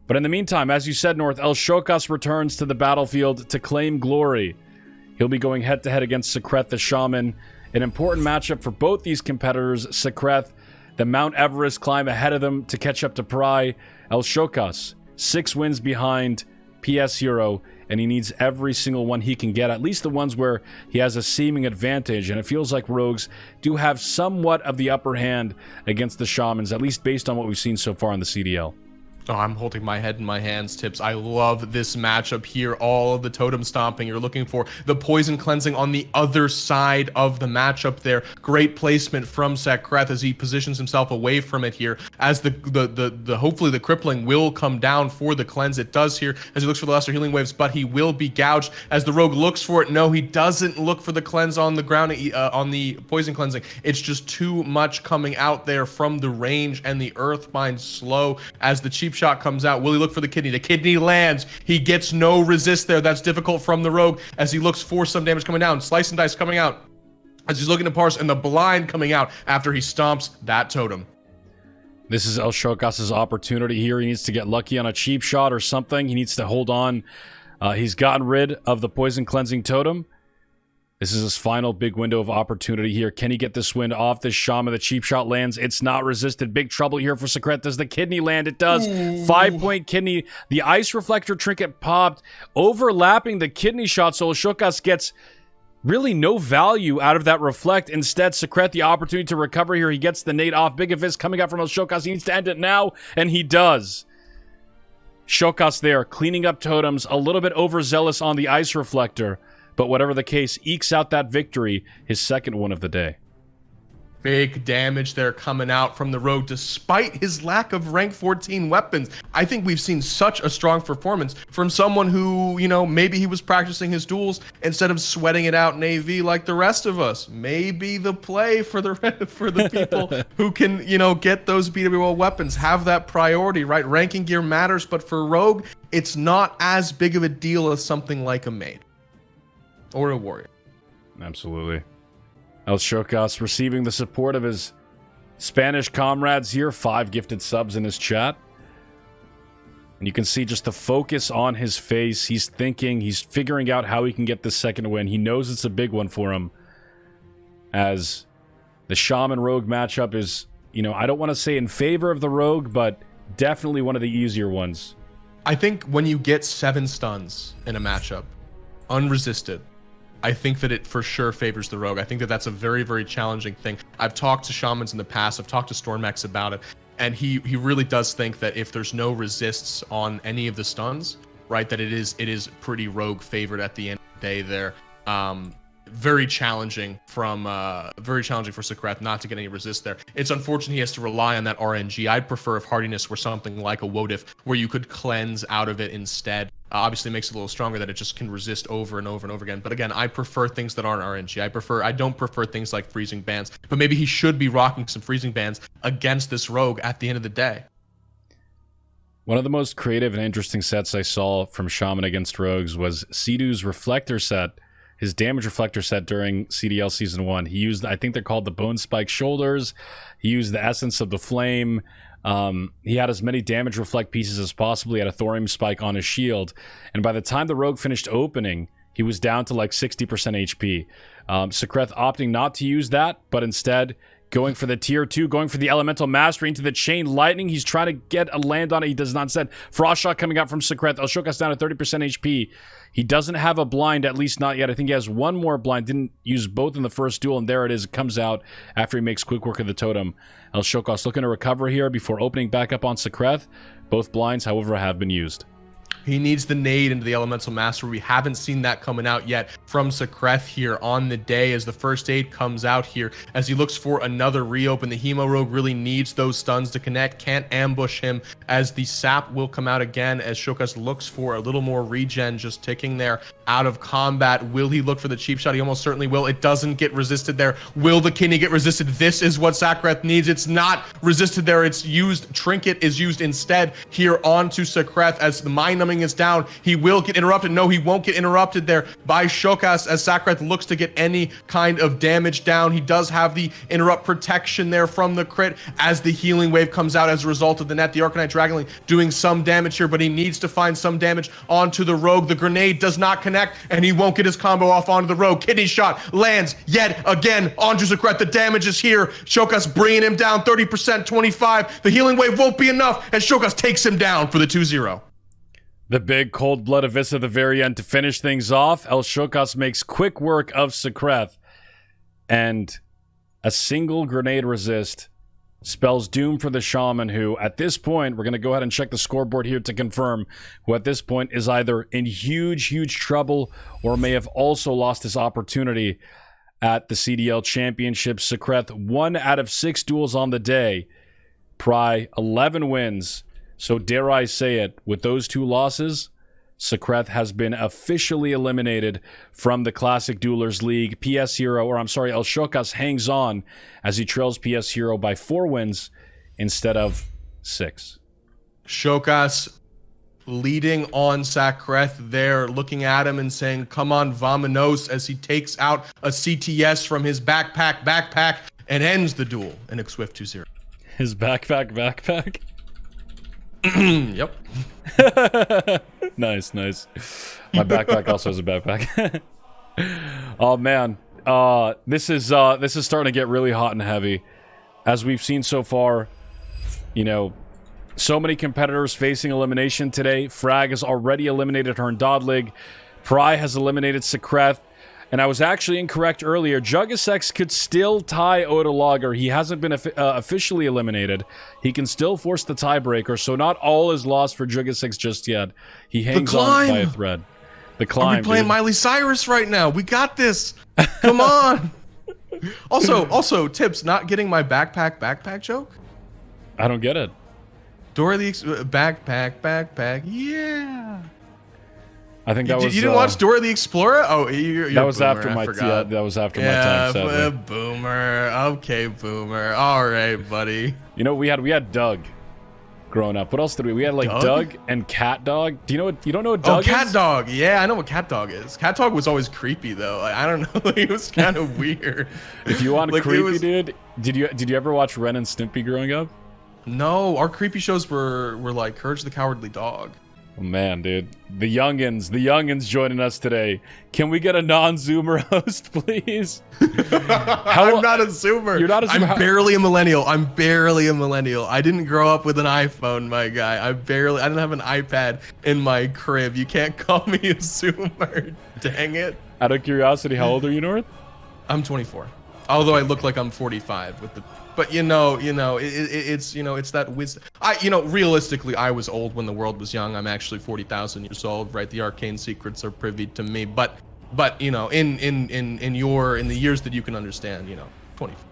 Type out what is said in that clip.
But in the meantime, as you said, North, El Shokas returns to the battlefield to claim glory. He'll be going head-to-head against Sekreth the Shaman. An important matchup for both these competitors. Sekreth, the Mount Everest climb ahead of them to catch up to Pry. El Shokas, 6 wins behind PS Hero, and he needs every single one he can get, at least the ones where he has a seeming advantage. And it feels like Rogues do have somewhat of the upper hand against the Shamans, at least based on what we've seen so far in the CDL. Oh, I'm holding my head in my hands, Tips. I love this matchup here. All of the totem stomping. You're looking for the poison cleansing on the other side of the matchup there. Great placement from Sekreth as he positions himself away from it here. As the hopefully the crippling will come down for the cleanse. It does here as he looks for the lesser healing waves, but he will be gouged as the rogue looks for it. No, he doesn't look for the cleanse on the ground, on the poison cleansing. It's just too much coming out there from the range, and the Earthbind slow as the cheap shot comes out. Will he look for the kidney? The kidney lands. He gets no resist there. That's difficult from the rogue as he looks for some damage coming down. Slice and dice coming out as he's looking to parse, and the blind coming out after he stomps that totem. This is El Shokas' opportunity here. He needs to get lucky on a cheap shot or something. He needs to hold on. He's gotten rid of the poison cleansing totem. This is his final big window of opportunity here. Can he get this win off this Shaman? The cheap shot lands. It's not resisted. Big trouble here for Sekreth. Does the kidney land? It does. 5-point kidney. The ice reflector trinket popped, overlapping the kidney shot, so Shokas gets really no value out of that reflect. Instead, Sekreth, the opportunity to recover here. He gets the nade off. Big of fist coming out from El Shokas. He needs to end it now, and he does. Shokas there, cleaning up totems, a little bit overzealous on the ice reflector. But whatever the case, ekes out that victory, his second one of the day. Big damage there coming out from the rogue despite his lack of rank 14 weapons. I think we've seen such a strong performance from someone who, you know, maybe he was practicing his duels instead of sweating it out in AV like the rest of us. Maybe the play for the people who can, you know, get those BWL weapons, have that priority, right? Ranking gear matters, but for rogue, it's not as big of a deal as something like a maid. Or a warrior. Absolutely. El Shokas receiving the support of his Spanish comrades here. 5 gifted subs in his chat. And you can see just the focus on his face. He's thinking, he's figuring out how he can get this second win. He knows it's a big one for him. As the Shaman Rogue matchup is, you know, I don't want to say in favor of the Rogue, but definitely one of the easier ones. I think when you get 7 stuns in a matchup, unresisted, I think that it for sure favors the rogue. I think that that's a very, very challenging thing. I've talked to shamans in the past. I've talked to Stormex about it. And he really does think that if there's no resists on any of the stuns, right, that it is pretty rogue favored at the end of the day there. Very challenging for Sekreth not to get any resist there. It's unfortunate he has to rely on that RNG. I'd prefer if hardiness were something like a Wotif, where you could cleanse out of it instead. Obviously, it makes it a little stronger that it just can resist over and over and over again. But again, I prefer things that aren't RNG. I don't prefer things like freezing bands. But maybe he should be rocking some freezing bands against this rogue at the end of the day. One of the most creative and interesting sets I saw from Shaman against rogues was Sidhu's reflector set. His damage reflector set during CDL Season 1. He used, I think they're called the Bone Spike Shoulders. He used the Essence of the Flame. He had as many damage reflect pieces as possible. He had a Thorium Spike on his shield. And by the time the Rogue finished opening, he was down to like 60% HP. Sekreth opting not to use that, but instead going for the tier 2, going for the Elemental Mastery into the Chain Lightning. He's trying to get a land on it. He does not instead. Frost Shot coming out from Sekreth. El Shokas down to 30% HP. He doesn't have a blind, at least not yet. I think he has one more blind. Didn't use both in the first duel, and there it is. It comes out after he makes quick work of the totem. El Shokas looking to recover here before opening back up on Sekreth. Both blinds, however, have been used. He needs the nade into the Elemental Mastery. We haven't seen that coming out yet from Sekreth here on the day as the first aid comes out here. As he looks for another reopen, the Hemo Rogue really needs those stuns to connect. Can't ambush him as the sap will come out again as Shokas looks for a little more regen just ticking there out of combat. Will he look for the cheap shot? He almost certainly will. It doesn't get resisted there. Will the kidney get resisted? This is what Sekreth needs. It's not resisted there. It's used. Trinket is used instead here onto Sekreth as the mind-numbing slowing us down. He will get interrupted. No, he won't get interrupted there by Shokas as Sakreth looks to get any kind of damage down. He does have the interrupt protection there from the crit as the healing wave comes out as a result of the net. The Arcanite Dragonling doing some damage here, but he needs to find some damage onto the Rogue. The grenade does not connect, and he won't get his combo off onto the Rogue. Kidney shot lands yet again onto Sakreth. The damage is here. Shokas bringing him down 30%, 25. The healing wave won't be enough, and Shokas takes him down for the 2-0. The big cold blood of Issa at the very end to finish things off. El Shokas makes quick work of Sakreth, and a single grenade resist spells doom for the Shaman, who at this point, we're going to go ahead and check the scoreboard here to confirm, who at this point is either in huge trouble or may have also lost his opportunity at the CDL Championship. Sakreth, 1 out of 6 duels on the day. Pry, 11 wins. So dare I say it, with those 2 losses, Sakreth has been officially eliminated from the Classic Duelers League. El Shokas hangs on as he trails PS Hero by 4 wins instead of 6. Shokas leading on Sakreth there, looking at him and saying, come on, Vamanos, as he takes out a CTS from his backpack, and ends the duel in a swift 2-0. His backpack? Yep. Nice. My backpack also has a backpack. Oh man, this is starting to get really hot and heavy, as we've seen so far. You know, so many competitors facing elimination today. Frag has already eliminated Herndadlig. Pry has eliminated Sakreth. And I was actually incorrect earlier. Jugasex could still tie Odalager. He hasn't been officially eliminated. He can still force the tiebreaker, so not all is lost for Jugasex just yet. He hangs on by a thread. The climb. Are we playing Miley Cyrus right now? We got this. Come on. Also, Tips, not getting my backpack joke? I don't get it. Dora the backpack. Yeah. I think that was. You didn't watch Dora the Explorer? Oh, you're that was boomer, after my. Yeah, that was after my time. Yeah, boomer. Okay, boomer. All right, buddy. You know, we had Doug growing up. What else did we? We had like Doug and Cat Dog. Do you know what? You don't know what Doug is? Oh, Cat Dog. Yeah, I know what Cat Dog is. Cat Dog was always creepy though. I don't know. He was kind of weird. If you want creepy, dude, did you ever watch Ren and Stimpy growing up? No, our creepy shows were like Courage the Cowardly Dog. Oh, man, dude. The youngins joining us today. Can we get a non-Zoomer host, please? I'm not a Zoomer. You're not a Zoomer. I'm barely a millennial. I didn't grow up with an iPhone, my guy. I didn't have an iPad in my crib. You can't call me a Zoomer. Dang it. Out of curiosity, how old are you, North? I'm 24. Although I look like I'm 45 with the... But it's that wisdom. Realistically, I was old when the world was young. I'm actually 40,000 years old, right? The arcane secrets are privy to me. But in the years that you can understand, 24.